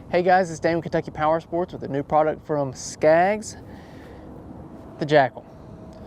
Hey guys, it's Dane with Kentucky Powersports with a new product from Scag, the Jackal.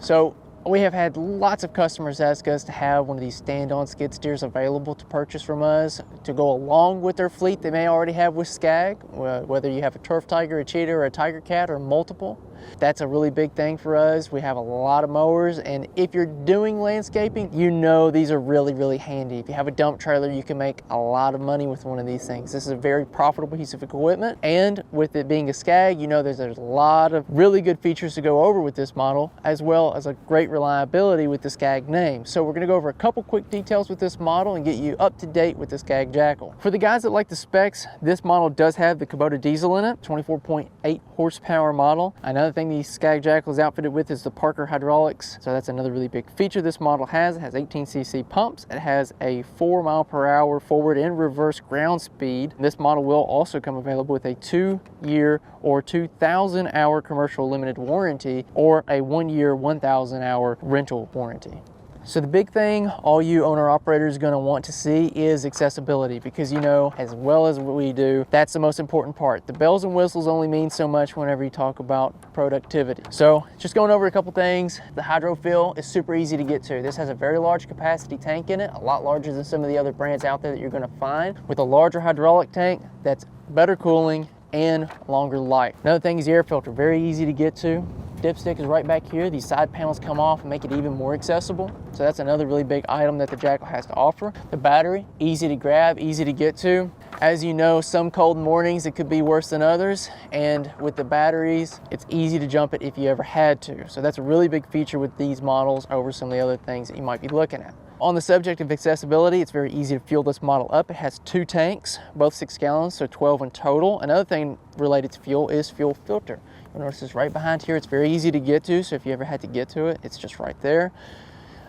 So we have had lots of customers ask us to have one of these stand-on skid steers available to purchase from us to go along with their fleet they may already have with Scag, whether you have a Turf Tiger, a Cheetah, or a Tiger Cat, or multiple. That's a really big thing for us. We have a lot of mowers, and if you're doing landscaping, you know these are really handy. If you have a dump trailer, you can make a lot of money with one of these things. This is a very profitable piece of equipment, and with it being a Scag, you know there's a lot of really good features to go over with this model, as well as a great reliability with the Scag name. So we're going to go over a couple quick details with this model and get you up to date with the Scag Jackal. For the guys that like the specs, this model does have the Kubota diesel in it, 24.8 horsepower model. Another thing the Scag Jackal is outfitted with is the Parker hydraulics, so that's another really big feature this model has. It has 18cc pumps. It has a 4 mile per hour forward and reverse ground speed. This model will also come available with a 2-year or 2,000 hour commercial limited warranty, or a 1-year 1,000 hour rental warranty. So the big thing all you owner-operators are going to want to see is accessibility, because you know, as well as what we do, that's the most important part. The bells and whistles only mean so much whenever you talk about productivity. So just going over a couple things. The hydro fill is super easy to get to. This has a very large capacity tank in it, a lot larger than some of the other brands out there that you're going to find, with a larger hydraulic tank that's better cooling and longer life. Another thing is the air filter, very easy to get to. Dipstick is right back here. These side panels come off and make it even more accessible. So that's another really big item that the Jackal has to offer. The battery, easy to grab, easy to get to. As you know, some cold mornings it could be worse than others, and with the batteries, it's easy to jump it if you ever had to. So that's a really big feature with these models over some of the other things that you might be looking at. On the subject of accessibility, it's very easy to fuel this model up. It has 2 tanks, both 6 gallons, so 12 in total. Another thing related to fuel is fuel filter. You'll notice it's right behind here. It's very easy to get to, so if you ever had to get to it, it's just right there.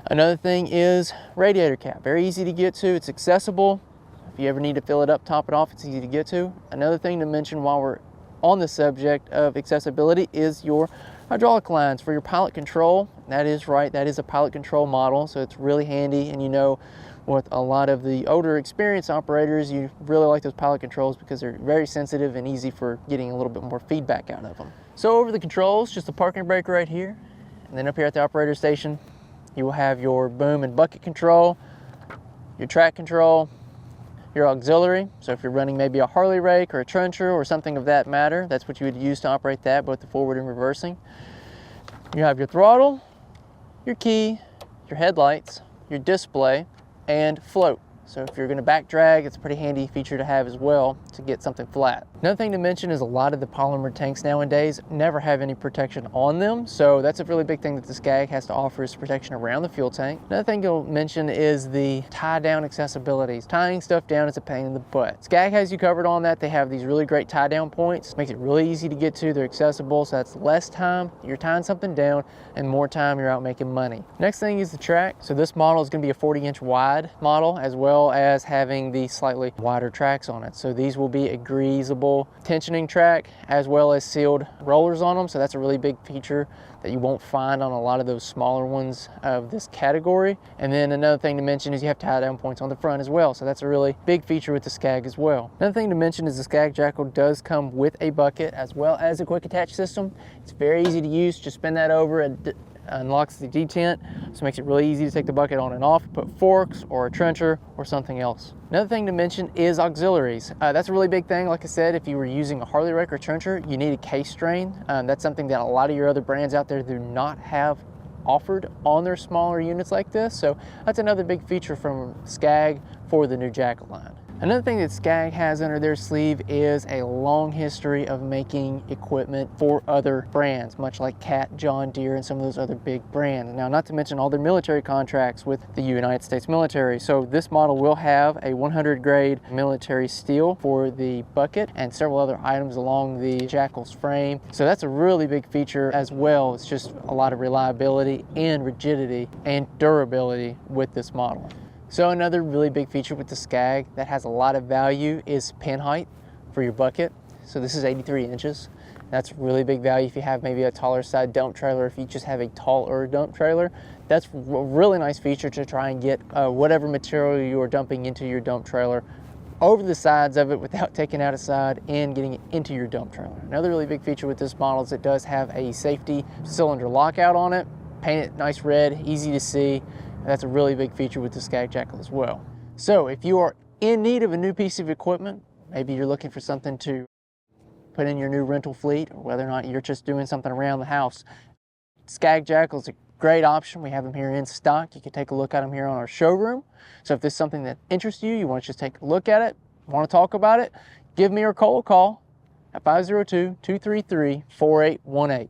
Another thing is radiator cap. Very easy to get to. It's accessible. If you ever need to fill it up, top it off, it's easy to get to. Another thing to mention while we're on the subject of accessibility is your hydraulic lines for your pilot control. That is right, that is a pilot control model, so it's really handy. And you know, with a lot of the older experienced operators, you really like those pilot controls because they're very sensitive and easy for getting a little bit more feedback out of them. So over the controls, just the parking brake right here, and then up here at the operator station, you will have your boom and bucket control, your track control, your auxiliary. So if you're running maybe a Harley rake or a trencher or something of that matter, that's what you would use to operate that, both the forward and reversing. You have your throttle, your key, your headlights, your display, and float. So if you're going to back drag, it's a pretty handy feature to have as well to get something flat. Another thing to mention is a lot of the polymer tanks nowadays never have any protection on them. So that's a really big thing that the Scag has to offer, is protection around the fuel tank. Another thing you'll mention is the tie down accessibility. Tying stuff down is a pain in the butt. Scag has you covered on that. They have these really great tie down points. Makes it really easy to get to. They're accessible, so that's less time you're tying something down and more time you're out making money. Next thing is the track. So this model is going to be a 40-inch wide model, as well as having the slightly wider tracks on it. So these will be a greasable tensioning track, as well as sealed rollers on them. So that's a really big feature that you won't find on a lot of those smaller ones of this category. And then another thing to mention is you have tie down points on the front as well. So that's a really big feature with the Scag as well. Another thing to mention is the Scag Jackal does come with a bucket as well as a quick attach system. It's very easy to use. Just spin that over and unlocks the detent, so it makes it really easy to take the bucket on and off, put forks or a trencher or something else. Another thing to mention is auxiliaries. That's a really big thing. Like I said, if you were using a Harley rake or trencher, you need a case drain. That's something that a lot of your other brands out there do not have offered on their smaller units like this. So that's another big feature from Scag for the new Jackal line. Another thing that Scag has under their sleeve is a long history of making equipment for other brands, much like Cat, John Deere, and some of those other big brands. Now, not to mention all their military contracts with the United States military. So this model will have a 100 grade military steel for the bucket and several other items along the Jackal's frame. So that's a really big feature as well. It's just a lot of reliability and rigidity and durability with this model. So another really big feature with the Scag that has a lot of value is pin height for your bucket. So this is 83 inches. That's really big value if you have maybe a taller side dump trailer. If you just have a taller dump trailer, that's a really nice feature to try and get whatever material you are dumping into your dump trailer over the sides of it without taking out a side and getting it into your dump trailer. Another really big feature with this model is it does have a safety cylinder lockout on it. Painted nice red, easy to see. That's a really big feature with the Scag Jackal as well. So if you are in need of a new piece of equipment, maybe you're looking for something to put in your new rental fleet, or whether or not you're just doing something around the house, Scag Jackal is a great option. We have them here in stock. You can take a look at them here on our showroom. So if this is something that interests you, you want to just take a look at it, want to talk about it, give me or Cole a call at 502-233-4818.